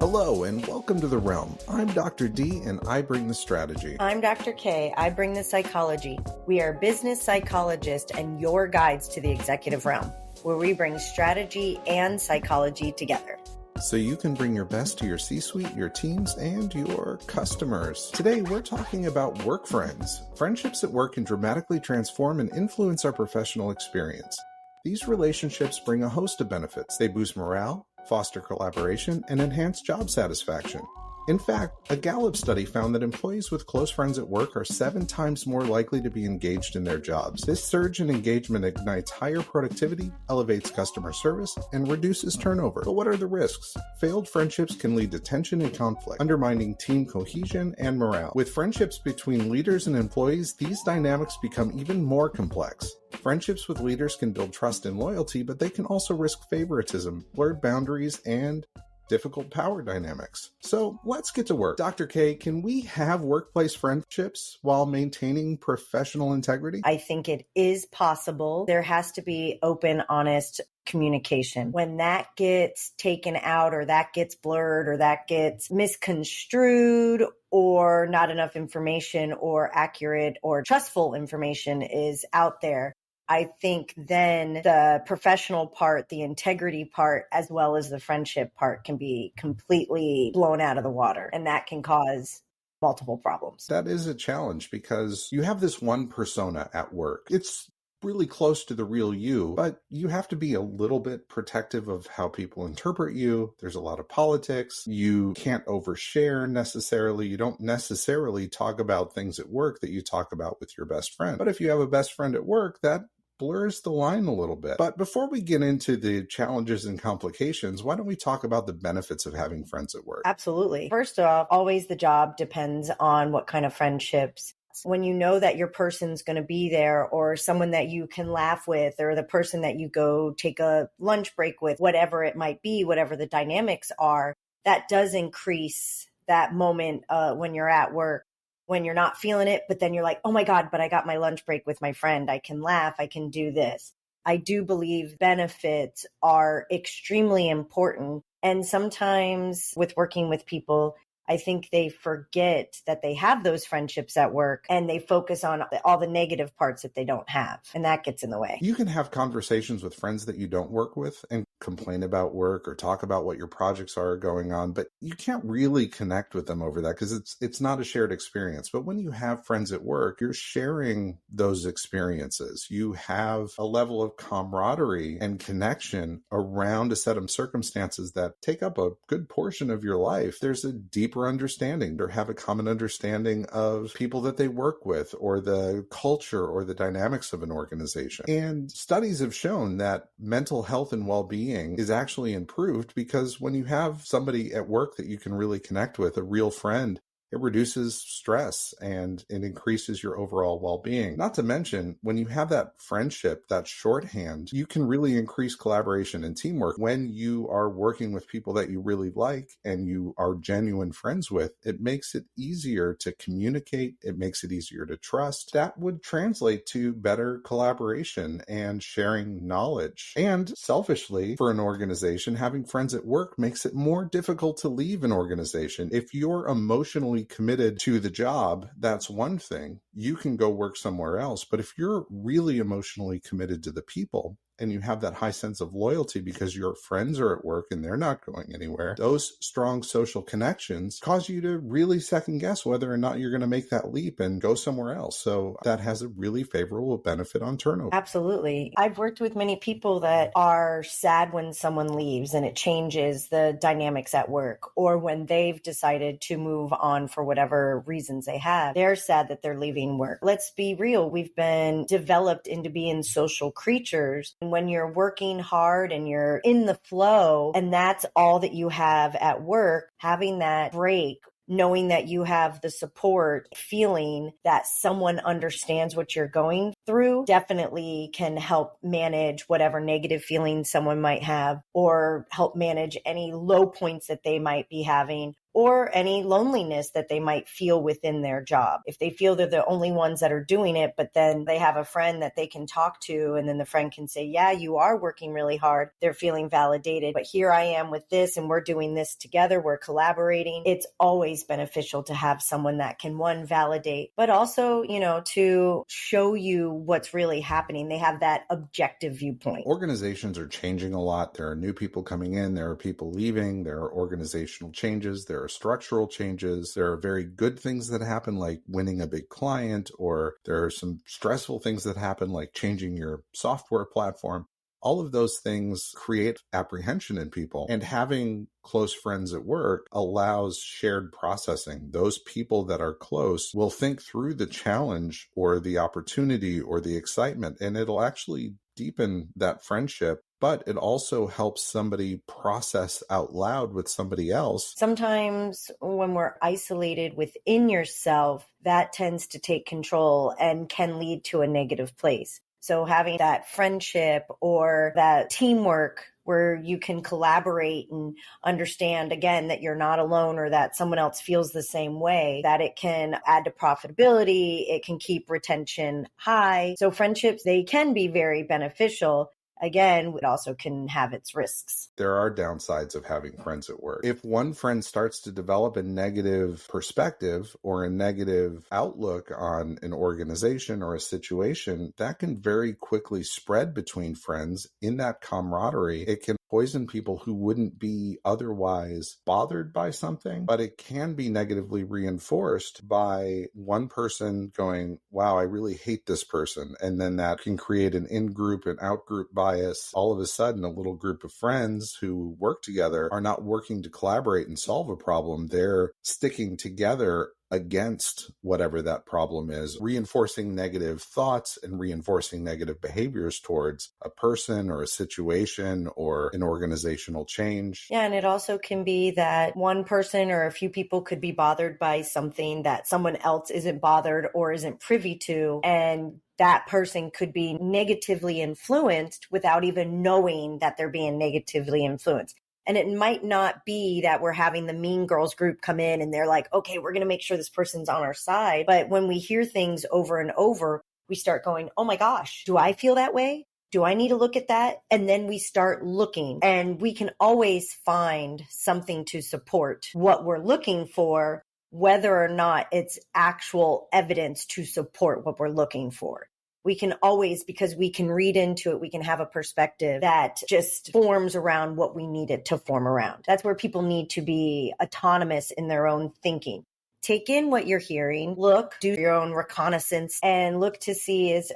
Hello and welcome to The Realm. I'm Dr. D and I bring the strategy. I'm Dr. K. I bring the psychology. We are business psychologists and your guides to the executive realm, where we bring strategy and psychology together. So you can bring your best to your C-suite, your teams, and your customers. Today, we're talking about work friends. Friendships at work can dramatically transform and influence our professional experience. These relationships bring a host of benefits. They boost morale, foster collaboration, and enhance job satisfaction. In fact, a Gallup study found that employees with close friends at work are 7 times more likely to be engaged in their jobs. This surge in engagement ignites higher productivity, elevates customer service, and reduces turnover. But what are the risks? Failed friendships can lead to tension and conflict, undermining team cohesion and morale. With friendships between leaders and employees, these dynamics become even more complex. Friendships with leaders can build trust and loyalty, but they can also risk favoritism, blurred boundaries, and difficult power dynamics. So let's get to work. Dr. K, can we have workplace friendships while maintaining professional integrity? I think it is possible. There has to be open, honest communication. When that gets taken out or that gets blurred or that gets misconstrued or not enough information or accurate or trustful information is out there, I think then the professional part, the integrity part, as well as the friendship part can be completely blown out of the water. And that can cause multiple problems. That is a challenge because you have this one persona at work. It's really close to the real you, but you have to be a little bit protective of how people interpret you. There's a lot of politics. You can't overshare necessarily. You don't necessarily talk about things at work that you talk about with your best friend. But if you have a best friend at work, that blurs the line a little bit. But before we get into the challenges and complications, why don't we talk about the benefits of having friends at work? Absolutely. First off, always the job depends on what kind of friendships. When you know that your person's going to be there or someone that you can laugh with or the person that you go take a lunch break with, whatever it might be, whatever the dynamics are, that does increase that moment when you're at work. When you're not feeling it, but then you're like, oh my God, but I got my lunch break with my friend. I can laugh. I can do this. I do believe benefits are extremely important. And sometimes with working with people, I think they forget that they have those friendships at work and they focus on all the negative parts that they don't have. And that gets in the way. You can have conversations with friends that you don't work with and complain about work or talk about what your projects are going on, but you can't really connect with them over that because it's not a shared experience. But when you have friends at work, you're sharing those experiences. You have a level of camaraderie and connection around a set of circumstances that take up a good portion of your life. There's a deeper understanding or have a common understanding of people that they work with or the culture or the dynamics of an organization. And studies have shown that mental health and well-being is actually improved because when you have somebody at work that you can really connect with, a real friend, it reduces stress and it increases your overall well-being. Not to mention, when you have that friendship, that shorthand, you can really increase collaboration and teamwork. When you are working with people that you really like and you are genuine friends with, it makes it easier to communicate. It makes it easier to trust. That would translate to better collaboration and sharing knowledge. And selfishly, for an organization, having friends at work makes it more difficult to leave an organization. If you're emotionally committed to the job, that's one thing. You can go work somewhere else. But if you're really emotionally committed to the people and you have that high sense of loyalty because your friends are at work and they're not going anywhere, those strong social connections cause you to really second guess whether or not you're going to make that leap and go somewhere else. So that has a really favorable benefit on turnover. Absolutely. I've worked with many people that are sad when someone leaves and it changes the dynamics at work, or when they've decided to move on for whatever reasons they have. They're sad that they're leaving work. Let's be real. We've been developed into being social creatures. When you're working hard and you're in the flow and that's all that you have at work, having that break, knowing that you have the support, feeling that someone understands what you're going through definitely can help manage whatever negative feelings someone might have or help manage any low points that they might be having or any loneliness that they might feel within their job. If they feel they're the only ones that are doing it, but then they have a friend that they can talk to, and then the friend can say, yeah, you are working really hard. They're feeling validated, but here I am with this, and we're doing this together. We're collaborating. It's always beneficial to have someone that can, one, validate, but also, to show you what's really happening. They have that objective viewpoint. Organizations are changing a lot. There are new people coming in. There are people leaving. There are organizational changes. There are structural changes. There are very good things that happen, like winning a big client, or there are some stressful things that happen, like changing your software platform. All of those things create apprehension in people, and having close friends at work allows shared processing. Those people that are close will think through the challenge or the opportunity or the excitement, and it'll actually deepen that friendship. But it also helps somebody process out loud with somebody else. Sometimes when we're isolated within yourself, that tends to take control and can lead to a negative place. So having that friendship or that teamwork where you can collaborate and understand, again, that you're not alone, or that someone else feels the same way, that it can add to profitability, it can keep retention high. So friendships, they can be very beneficial. Again, it also can have its risks. There are downsides of having friends at work. If one friend starts to develop a negative perspective or a negative outlook on an organization or a situation, that can very quickly spread between friends in that camaraderie. It can poison people who wouldn't be otherwise bothered by something, but it can be negatively reinforced by one person going, wow, I really hate this person. And then that can create an in-group and out-group bias. All of a sudden, a little group of friends who work together are not working to collaborate and solve a problem. They're sticking together against whatever that problem is, reinforcing negative thoughts and reinforcing negative behaviors towards a person or a situation or an organizational change. Yeah, and it also can be that one person or a few people could be bothered by something that someone else isn't bothered or isn't privy to, and that person could be negatively influenced without even knowing that they're being negatively influenced. And it might not be that we're having the mean girls group come in and they're like, okay, we're going to make sure this person's on our side. But when we hear things over and over, we start going, oh my gosh, do I feel that way? Do I need to look at that? And then we start looking, and we can always find something to support what we're looking for, whether or not it's actual evidence to support what we're looking for. We can always, because we can read into it, we can have a perspective that just forms around what we need it to form around. That's where people need to be autonomous in their own thinking. Take in what you're hearing, look, do your own reconnaissance, and look to see is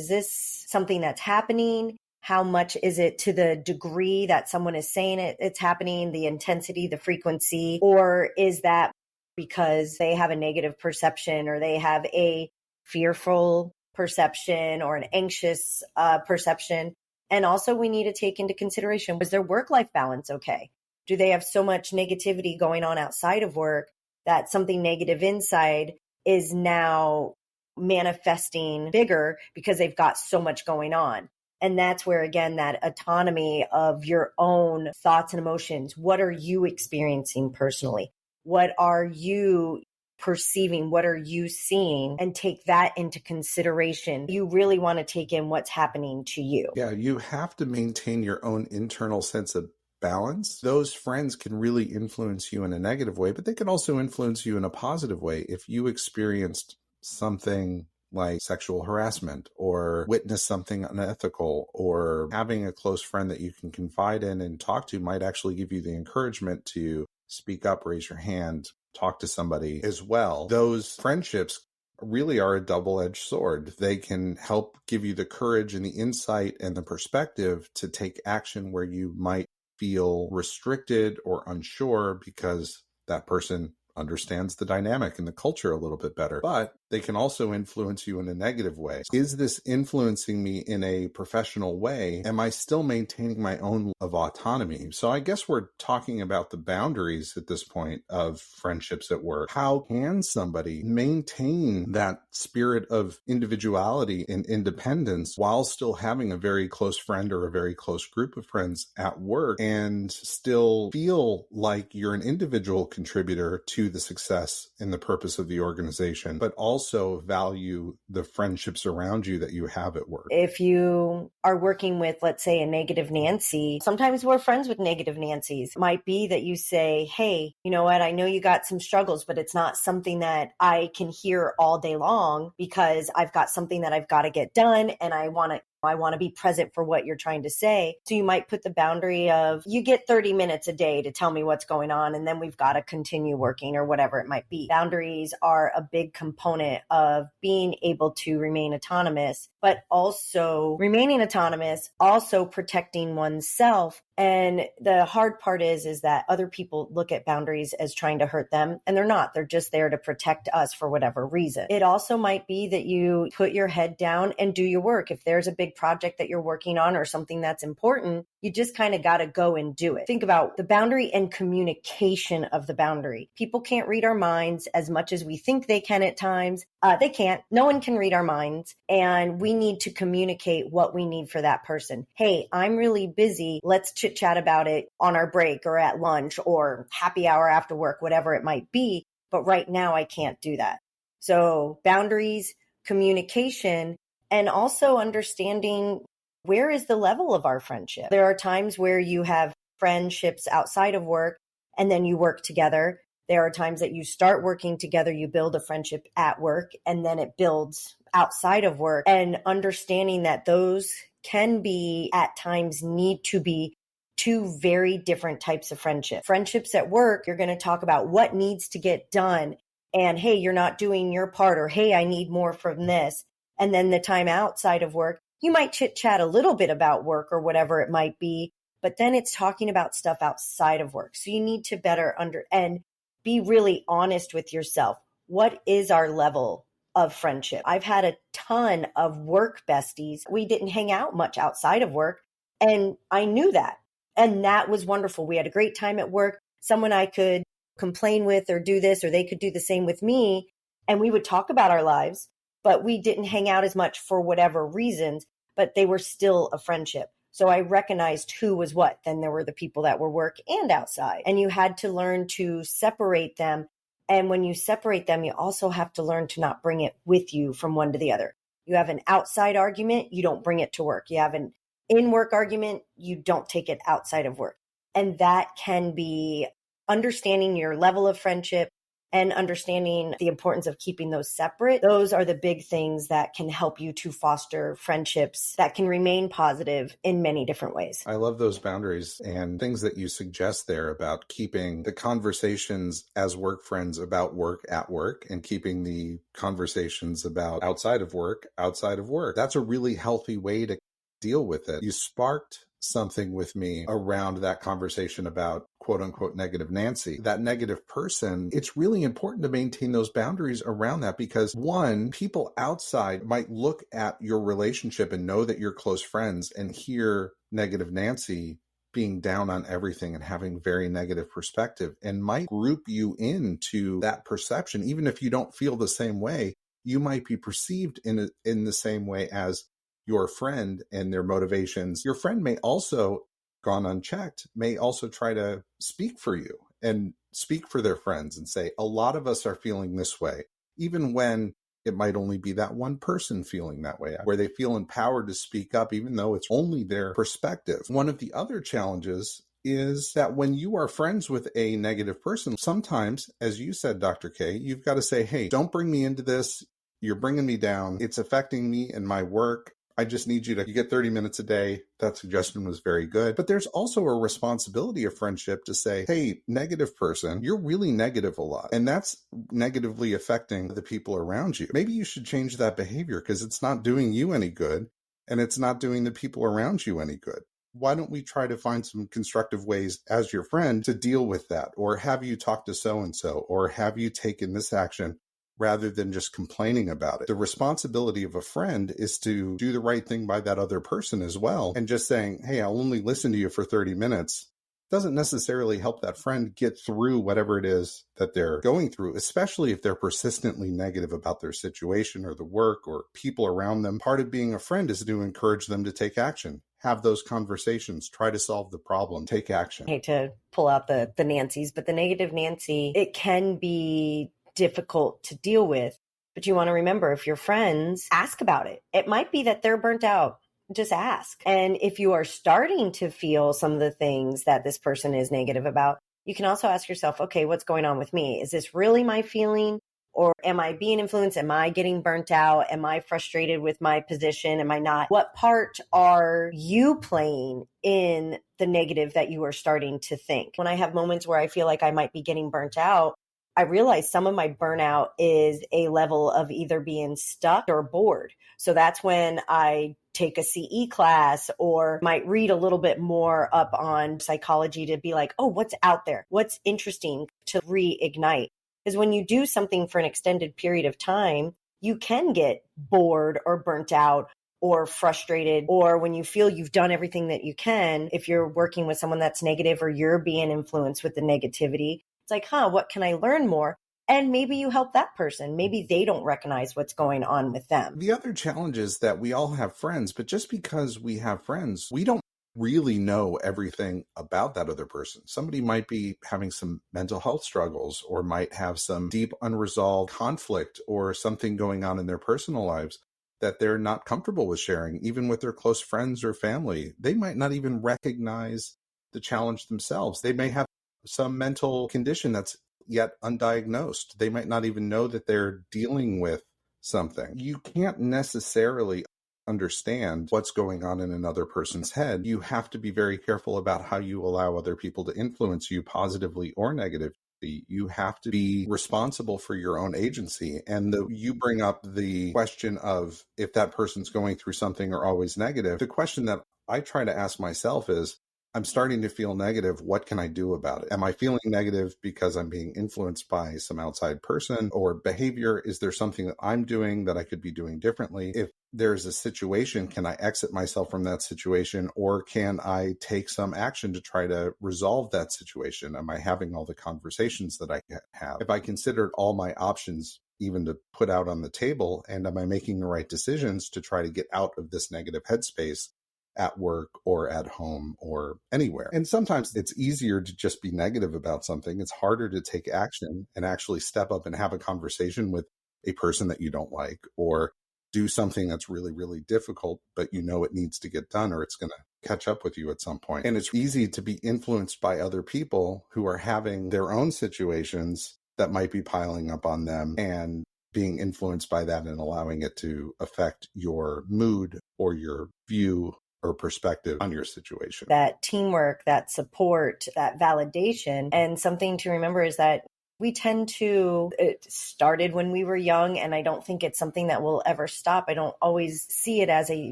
this something that's happening? How much is it to the degree that someone is saying it's happening, the intensity, the frequency, or is that because they have a negative perception or they have a fearful perception or an anxious perception? And also we need to take into consideration, was their work-life balance okay? Do they have so much negativity going on outside of work that something negative inside is now manifesting bigger because they've got so much going on? And that's where, again, that autonomy of your own thoughts and emotions. What are you experiencing personally? What are you perceiving? What are you seeing? And take that into consideration. You really want to take in what's happening to you. Yeah, you have to maintain your own internal sense of balance. Those friends can really influence you in a negative way, but they can also influence you in a positive way. If you experienced something like sexual harassment or witness something unethical, or having a close friend that you can confide in and talk to might actually give you the encouragement to speak up, raise your hand, talk to somebody as well. Those friendships really are a double-edged sword. They can help give you the courage and the insight and the perspective to take action where you might feel restricted or unsure because that person understands the dynamic and the culture a little bit better. But they can also influence you in a negative way. Is this influencing me in a professional way? Am I still maintaining my own of autonomy? So I guess we're talking about the boundaries at this point of friendships at work. How can somebody maintain that spirit of individuality and independence while still having a very close friend or a very close group of friends at work and still feel like you're an individual contributor to the success and the purpose of the organization, but also value the friendships around you that you have at work? If you are working with, let's say, a negative Nancy, sometimes we're friends with negative Nancys. Might be that you say, hey, you know what? I know you got some struggles, but it's not something that I can hear all day long because I've got something that I've got to get done and I want to be present for what you're trying to say. So you might put the boundary of, you get 30 minutes a day to tell me what's going on, and then we've got to continue working or whatever it might be. Boundaries are a big component of being able to remain autonomous, but also remaining autonomous, also protecting oneself. And the hard part is that other people look at boundaries as trying to hurt them, and they're not. They're just there to protect us for whatever reason. It also might be that you put your head down and do your work. If there's a big project that you're working on or something that's important, you just kind of got to go and do it. Think about the boundary and communication of the boundary. People can't read our minds as much as we think they can at times. They can't. No one can read our minds. And we need to communicate what we need for that person. Hey, I'm really busy. Let's chit chat about it on our break or at lunch or happy hour after work, whatever it might be. But right now I can't do that. So boundaries, communication, and also understanding where is the level of our friendship. There are times where you have friendships outside of work and then you work together. There are times that you start working together, you build a friendship at work, and then it builds outside of work. And understanding that those can be, at times, need to be two very different types of friendship. Friendships at work, you're going to talk about what needs to get done. And hey, you're not doing your part, or hey, I need more from this. And then the time outside of work, you might chit chat a little bit about work or whatever it might be, but then it's talking about stuff outside of work. So you need to better and be really honest with yourself. What is our level of friendship? I've had a ton of work besties. We didn't hang out much outside of work, and I knew that. And that was wonderful. We had a great time at work. Someone I could complain with or do this, or they could do the same with me. And we would talk about our lives, but we didn't hang out as much for whatever reasons, but they were still a friendship. So I recognized who was what. Then there were the people that were work and outside, and you had to learn to separate them. And when you separate them, you also have to learn to not bring it with you from one to the other. You have an outside argument, you don't bring it to work. You have an in-work argument, you don't take it outside of work. And that can be understanding your level of friendship and understanding the importance of keeping those separate. Those are the big things that can help you to foster friendships that can remain positive in many different ways. I love those boundaries and things that you suggest there about keeping the conversations as work friends about work at work and keeping the conversations about outside of work. That's a really healthy way to deal with it. You sparked something with me around that conversation about quote unquote negative Nancy, that negative person. It's really important to maintain those boundaries around that because one, people outside might look at your relationship and know that you're close friends and hear negative Nancy being down on everything and having very negative perspective and might group you into that perception. Even if you don't feel the same way, you might be perceived in the same way as your friend and their motivations. Your friend may also, gone unchecked, may also try to speak for you and speak for their friends and say, a lot of us are feeling this way, even when it might only be that one person feeling that way, where they feel empowered to speak up, even though it's only their perspective. One of the other challenges is that when you are friends with a negative person, sometimes, as you said, Dr. K, you've got to say, hey, don't bring me into this. You're bringing me down. It's affecting me and my work. I just need you get 30 minutes a day. That suggestion was very good. But there's also a responsibility of friendship to say, hey, negative person, you're really negative a lot. And that's negatively affecting the people around you. Maybe you should change that behavior because it's not doing you any good and it's not doing the people around you any good. Why don't we try to find some constructive ways as your friend to deal with that? Or have you talked to so-and-so? Or have you taken this action? rather than just complaining about it. The responsibility of a friend is to do the right thing by that other person as well. And just saying, hey, I'll only listen to you for 30 minutes doesn't necessarily help that friend get through whatever it is that they're going through, especially if they're persistently negative about their situation or the work or people around them. Part of being a friend is to encourage them to take action. Have those conversations, try to solve the problem, take action. I hate to pull out the Nancy's, but the negative Nancy, it can be difficult to deal with. But you want to remember, if you're friends, ask about it. It might be that they're burnt out. Just ask. And if you are starting to feel some of the things that this person is negative about, you can also ask yourself, okay, what's going on with me? Is this really my feeling? Or am I being influenced? Am I getting burnt out? Am I frustrated with my position? Am I not? What part are you playing in the negative that you are starting to think? When I have moments where I feel like I might be getting burnt out, I realize some of my burnout is a level of either being stuck or bored. So that's when I take a CE class or might read a little bit more up on psychology to be like, oh, what's out there? What's interesting to reignite? Because when you do something for an extended period of time, you can get bored or burnt out or frustrated, or when you feel you've done everything that you can, if you're working with someone that's negative or you're being influenced with the negativity, it's like, what can I learn more? And maybe you help that person. Maybe they don't recognize what's going on with them. The other challenge is that we all have friends, but just because we have friends, we don't really know everything about that other person. Somebody might be having some mental health struggles or might have some deep unresolved conflict or something going on in their personal lives that they're not comfortable with sharing, even with their close friends or family. They might not even recognize the challenge themselves. They may have some mental condition that's yet undiagnosed. They might not even know that they're dealing with something. You can't necessarily understand what's going on in another person's head. You have to be very careful about how you allow other people to influence you positively or negatively. You have to be responsible for your own agency. And you bring up the question of if that person's going through something or always negative. The question that I try to ask myself is, I'm starting to feel negative. What can I do about it? Am I feeling negative because I'm being influenced by some outside person or behavior? Is there something that I'm doing that I could be doing differently? If there's a situation, can I exit myself from that situation, or can I take some action to try to resolve that situation? Am I having all the conversations that I have? If I considered all my options even to put out on the table, and am I making the right decisions to try to get out of this negative headspace at work or at home or anywhere? And sometimes it's easier to just be negative about something. It's harder to take action and actually step up and have a conversation with a person that you don't like, or do something that's really, really difficult, but you know it needs to get done or it's going to catch up with you at some point. And it's easy to be influenced by other people who are having their own situations that might be piling up on them, and being influenced by that and allowing it to affect your mood or your view or perspective on your situation. That teamwork, that support, that validation. And something to remember is that we tend to, it started when we were young, and I don't think it's something that will ever stop. I don't always see it as a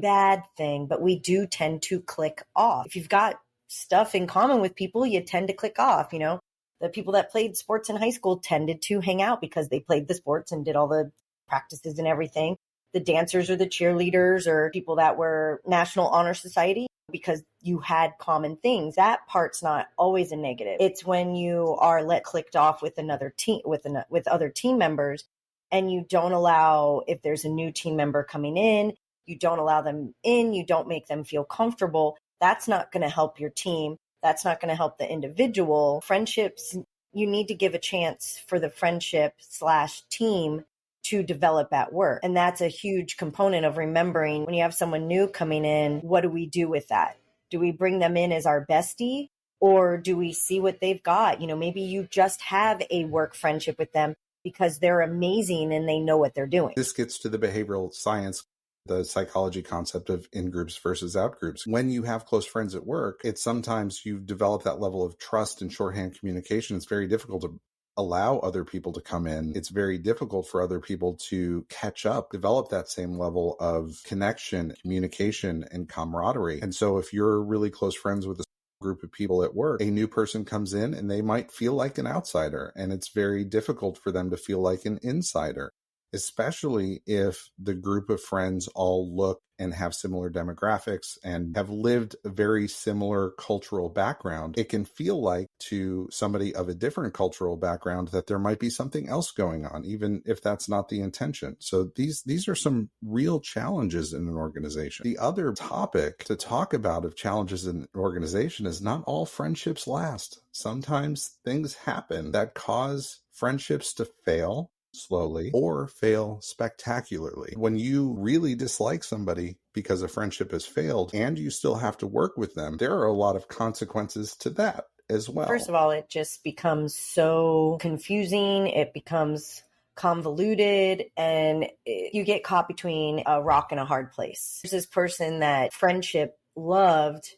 bad thing, but we do tend to click off. If you've got stuff in common with people, you tend to click off. You know, the people that played sports in high school tended to hang out because they played the sports and did all the practices and everything. The dancers or the cheerleaders or people that were National Honor Society, because you had common things. That part's not always a negative. It's when you are clicked off with another team, with other team members, and you don't allow, if there's a new team member coming in, you don't allow them in, you don't make them feel comfortable. That's not going to help your team. That's not going to help the individual. Friendships, you need to give a chance for the friendship/team to develop at work. And that's a huge component of remembering when you have someone new coming in, what do we do with that? Do we bring them in as our bestie, or do we see what they've got? You know, maybe you just have a work friendship with them because they're amazing and they know what they're doing. This gets to the behavioral science, the psychology concept of in-groups versus out-groups. When you have close friends at work, it's sometimes you develop that level of trust and shorthand communication. It's very difficult to allow other people to come in. It's very difficult for other people to catch up, develop that same level of connection, communication, and camaraderie. And so if you're really close friends with a group of people at work, a new person comes in and they might feel like an outsider, and it's very difficult for them to feel like an insider. especially if the group of friends all look and have similar demographics and have lived a very similar cultural background. It can feel like to somebody of a different cultural background that there might be something else going on, even if that's not the intention. So these are some real challenges in an organization. The other topic to talk about of challenges in an organization is not all friendships last. Sometimes things happen that cause friendships to fail slowly or fail spectacularly. When you really dislike somebody because a friendship has failed and you still have to work with them, there are a lot of consequences to that as well. First of all, it just becomes so confusing. It becomes convoluted, and you get caught between a rock and a hard place. There's this person that friendship loved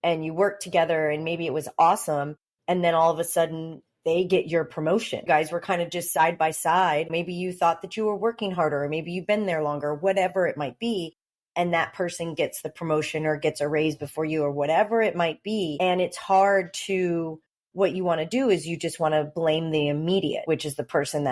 and you worked together and maybe it was awesome. And then all of a sudden they get your promotion. You guys were kind of just side by side. Maybe you thought that you were working harder, or maybe you've been there longer, whatever it might be. And that person gets the promotion or gets a raise before you, or whatever it might be. And it's hard to, what you want to do is you just want to blame the immediate, which is the person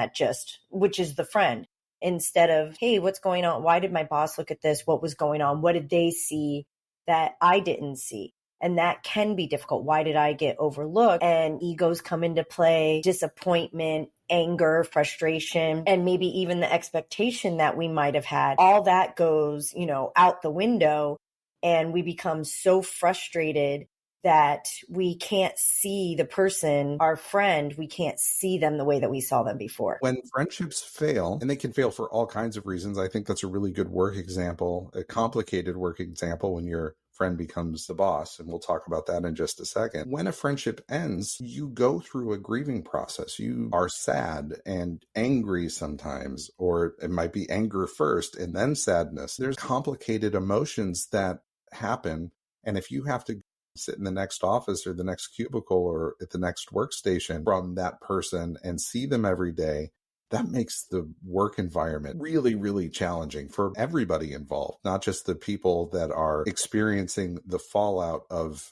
which is the friend, instead of, hey, what's going on? Why did my boss look at this? What was going on? What did they see that I didn't see? And that can be difficult. Why did I get overlooked? And egos come into play, disappointment, anger, frustration, and maybe even the expectation that we might have had. All that goes, out the window, and we become so frustrated that we can't see the person, our friend, we can't see them the way that we saw them before. When friendships fail, and they can fail for all kinds of reasons, I think that's a really good work example, a complicated work example when your friend becomes the boss, and we'll talk about that in just a second. When a friendship ends, you go through a grieving process. You are sad and angry sometimes, or it might be anger first and then sadness. There's complicated emotions that happen, and if you have to sit in the next office or the next cubicle or at the next workstation from that person and see them every day, that makes the work environment really, really challenging for everybody involved, not just the people that are experiencing the fallout of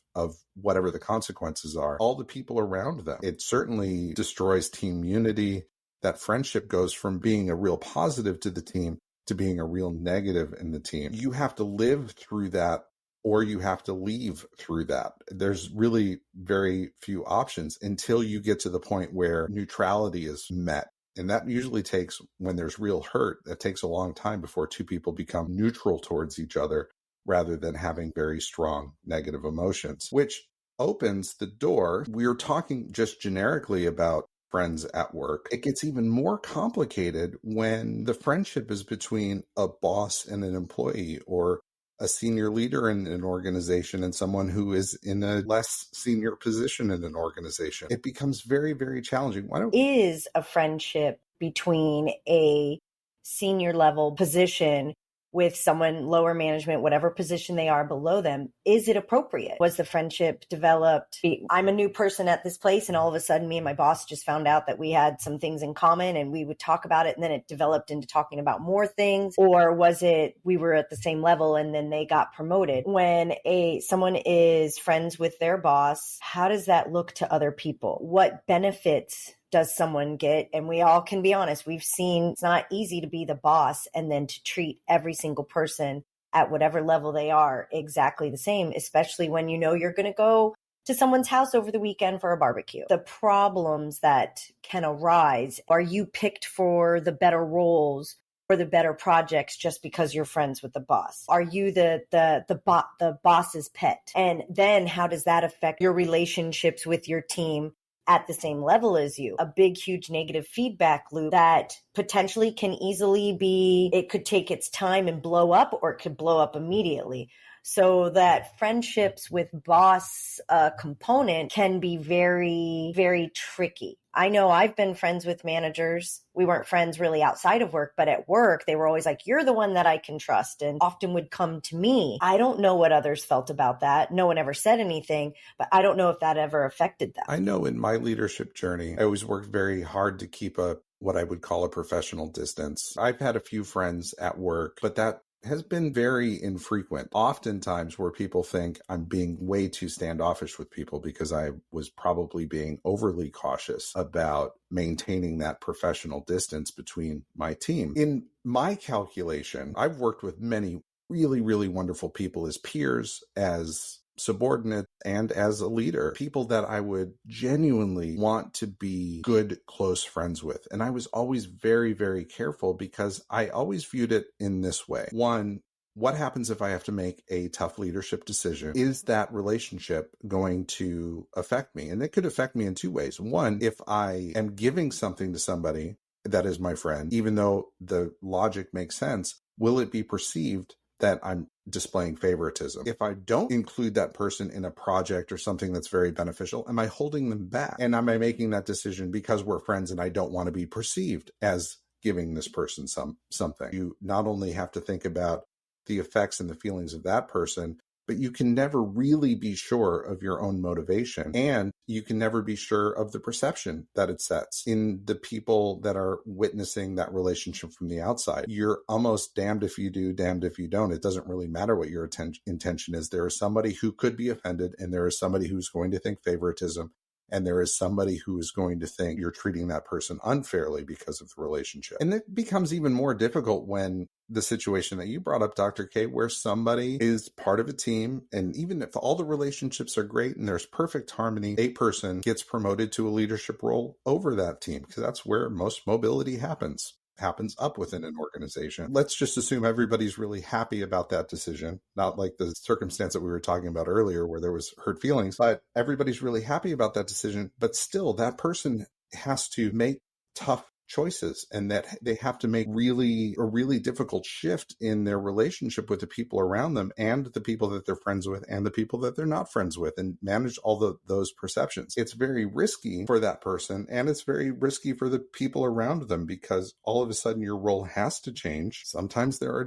whatever the consequences are, all the people around them. It certainly destroys team unity. That friendship goes from being a real positive to the team to being a real negative in the team. You have to live through that, or you have to leave through that. There's really very few options until you get to the point where neutrality is met. And that usually takes, when there's real hurt, that takes a long time before two people become neutral towards each other rather than having very strong negative emotions, which opens the door. We're talking just generically about friends at work. It gets even more complicated when the friendship is between a boss and an employee, or a senior leader in an organization and someone who is in a less senior position in an organization. It becomes very, very challenging. Is a friendship between a senior level position with someone lower management, whatever position they are below them, is it appropriate? Was the friendship developed? I'm a new person at this place, and all of a sudden me and my boss just found out that we had some things in common and we would talk about it, and then it developed into talking about more things? Or was it we were at the same level and then they got promoted? When someone is friends with their boss, how does that look to other people? What benefits does someone get? And we all can be honest, we've seen it's not easy to be the boss and then to treat every single person at whatever level they are exactly the same, especially when you know you're going to go to someone's house over the weekend for a barbecue. The problems that can arise, are you picked for the better roles or the better projects just because you're friends with the boss? Are you the boss's pet? And then how does that affect your relationships with your team at the same level as you? A big, huge negative feedback loop that potentially can easily be, it could take its time and blow up, or it could blow up immediately. So that friendships with boss component can be very, very tricky. I know I've been friends with managers. We weren't friends really outside of work, but at work, they were always like, you're the one that I can trust, and often would come to me. I don't know what others felt about that. No one ever said anything, but I don't know if that ever affected them. I know in my leadership journey, I always worked very hard to keep what I would call a professional distance. I've had a few friends at work, but that has been very infrequent. Oftentimes where people think I'm being way too standoffish with people because I was probably being overly cautious about maintaining that professional distance between my team. In my calculation, I've worked with many really, really wonderful people as peers, as subordinate, and as a leader, people that I would genuinely want to be good, close friends with. And I was always very, very careful because I always viewed it in this way. One, what happens if I have to make a tough leadership decision? Is that relationship going to affect me? And it could affect me in two ways. One, if I am giving something to somebody that is my friend, even though the logic makes sense, will it be perceived that I'm displaying favoritism? If I don't include that person in a project or something that's very beneficial, am I holding them back? And am I making that decision because we're friends and I don't want to be perceived as giving this person something? You not only have to think about the effects and the feelings of that person, but you can never really be sure of your own motivation, and you can never be sure of the perception that it sets in the people that are witnessing that relationship from the outside. You're almost damned if you do, damned if you don't. It doesn't really matter what your intention is. There is somebody who could be offended, and there is somebody who's going to think favoritism, and there is somebody who is going to think you're treating that person unfairly because of the relationship. And it becomes even more difficult when the situation that you brought up, Dr. K, where somebody is part of a team, and even if all the relationships are great and there's perfect harmony, a person gets promoted to a leadership role over that team, because that's where most mobility happens up within an organization. Let's just assume everybody's really happy about that decision, not like the circumstance that we were talking about earlier where there was hurt feelings, but everybody's really happy about that decision. But still, that person has to make tough choices, and that they have to make a really difficult shift in their relationship with the people around them and the people that they're friends with and the people that they're not friends with, and manage all those perceptions. It's very risky for that person, and it's very risky for the people around them, because all of a sudden your role has to change. Sometimes there are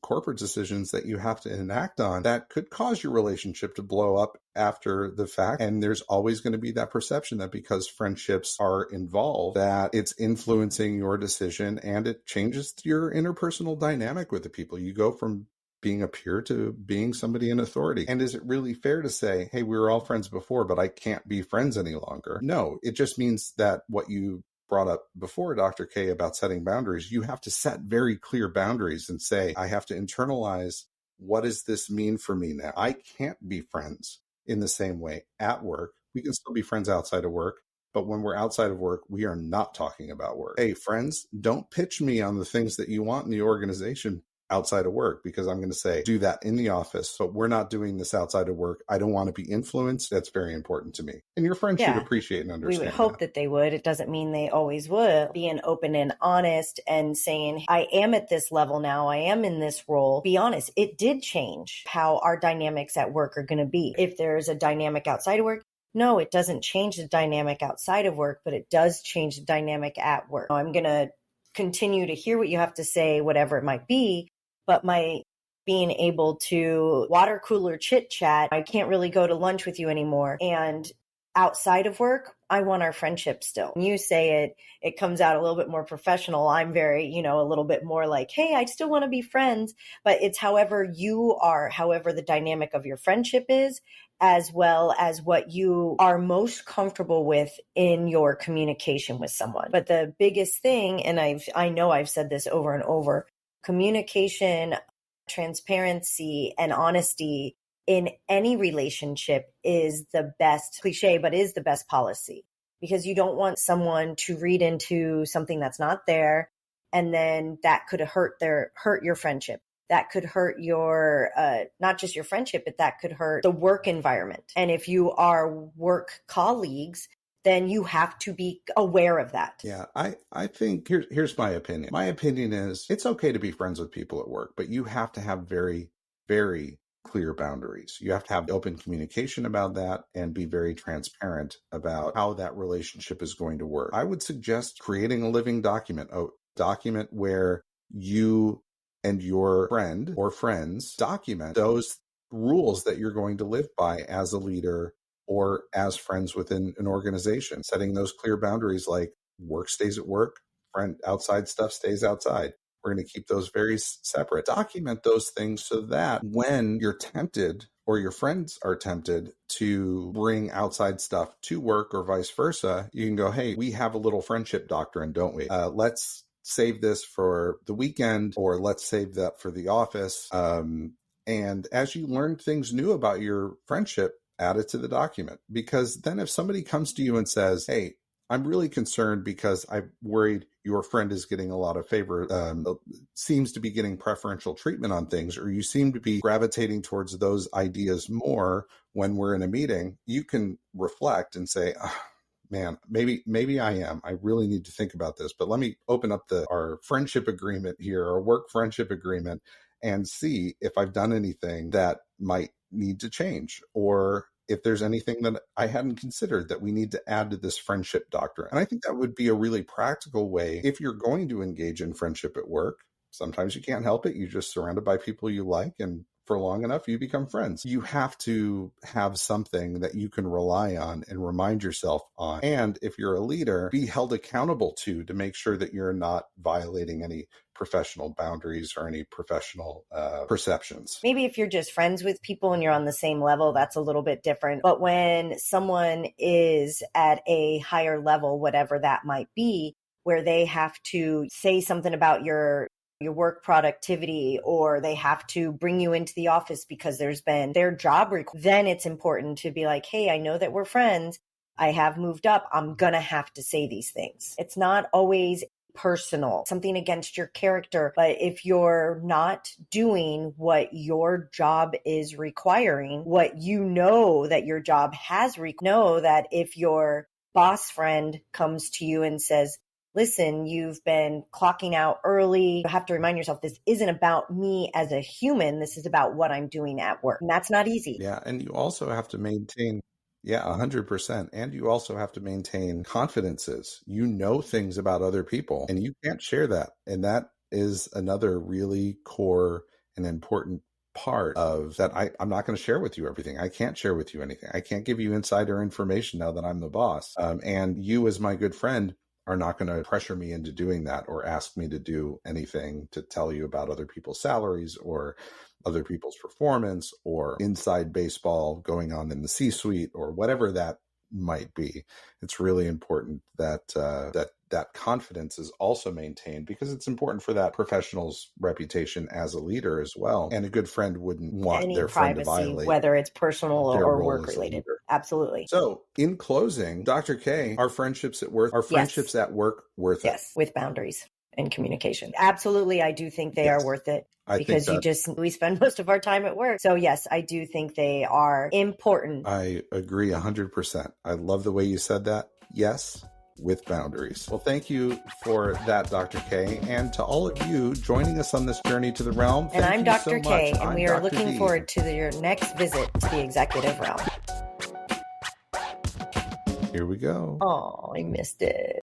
corporate decisions that you have to enact on that could cause your relationship to blow up after the fact. And there's always going to be that perception that because friendships are involved, that it's influencing your decision, and it changes your interpersonal dynamic with the people. You go from being a peer to being somebody in authority. And is it really fair to say, hey, we were all friends before, but I can't be friends any longer? No, it just means that what you brought up before, Dr. K, about setting boundaries, you have to set very clear boundaries and say, I have to internalize, what does this mean for me now? I can't be friends in the same way at work. We can still be friends outside of work, but when we're outside of work, we are not talking about work. Hey, friends, don't pitch me on the things that you want in the organization outside of work, because I'm going to say, do that in the office, but we're not doing this outside of work. I don't want to be influenced. That's very important to me. And your friends should appreciate and understand. We would hope that they would. It doesn't mean they always would. Being open and honest and saying, I am at this level now. I am in this role. Be honest. It did change how our dynamics at work are going to be. If there's a dynamic outside of work, no, it doesn't change the dynamic outside of work, but it does change the dynamic at work. I'm going to continue to hear what you have to say, whatever it might be, but my being able to water cooler chit chat, I can't really go to lunch with you anymore. And outside of work, I want our friendship still. When you say it comes out a little bit more professional. I'm very, a little bit more like, hey, I still want to be friends, but it's however you are, however the dynamic of your friendship is, as well as what you are most comfortable with in your communication with someone. But the biggest thing, and I know I've said this over and over, communication, transparency, and honesty in any relationship is the best cliche, but is the best policy, because you don't want someone to read into something that's not there. And then that could hurt your friendship. That could hurt your, not just your friendship, but that could hurt the work environment. And if you are work colleagues, then you have to be aware of that. Yeah, I think here's my opinion. My opinion is it's okay to be friends with people at work, but you have to have very, very clear boundaries. You have to have open communication about that and be very transparent about how that relationship is going to work. I would suggest creating a living document, a document where you and your friend or friends document those rules that you're going to live by as a leader or as friends within an organization, setting those clear boundaries, like work stays at work, outside stuff stays outside. We're going to keep those very separate. Document those things so that when you're tempted or your friends are tempted to bring outside stuff to work or vice versa, you can go, hey, we have a little friendship doctrine, don't we? Let's save this for the weekend, or let's save that for the office. And as you learn things new about your friendship, add it to the document. Because then if somebody comes to you and says, hey, I'm really concerned because I'm worried your friend is getting a lot of seems to be getting preferential treatment on things, or you seem to be gravitating towards those ideas more when we're in a meeting, you can reflect and say, oh, man, maybe I am. I really need to think about this, but let me open up our friendship agreement here, our work friendship agreement, and see if I've done anything that might need to change, or if there's anything that I hadn't considered that we need to add to this friendship doctrine. And I think that would be a really practical way if you're going to engage in friendship at work. Sometimes you can't help it. You're just surrounded by people you like, and for long enough, you become friends. You have to have something that you can rely on and remind yourself on. And if you're a leader, be held accountable to make sure that you're not violating any professional boundaries or any professional perceptions. Maybe if you're just friends with people and you're on the same level, that's a little bit different. But when someone is at a higher level, whatever that might be, where they have to say something about your work productivity, or they have to bring you into the office because there's been their job then it's important to be like, hey, I know that we're friends. I have moved up. I'm going to have to say these things. It's not always personal, something against your character. But if you're not doing what your job is requiring, what you know that your job has know that if your boss friend comes to you and says, listen, you've been clocking out early. You have to remind yourself, this isn't about me as a human. This is about what I'm doing at work. And that's not easy. Yeah. And you also have to maintain 100%. And you also have to maintain confidences. You know things about other people and you can't share that. And that is another really core and important part of that. I'm not going to share with you everything. I can't share with you anything. I can't give you insider information now that I'm the boss. And you, as my good friend, are not going to pressure me into doing that or ask me to do anything to tell you about other people's salaries or other people's performance or inside baseball going on in the C-suite or whatever that might be. It's really important that that confidence is also maintained, because it's important for that professional's reputation as a leader as well. And a good friend wouldn't want any their privacy, friend to violate, whether it's personal or work related. Absolutely. So in closing, Dr. K, are friendships at work worth it? Yes, with boundaries and communication. Absolutely. I do think they are worth it. Because we spend most of our time at work. So yes, I do think they are important. I agree 100%. I love the way you said that. Yes, with boundaries. Well, thank you for that, Dr. K. And to all of you joining us on this journey to the realm. And I'm Dr. K, and we are looking forward to your next visit to the executive realm. Here we go. Oh, I missed it.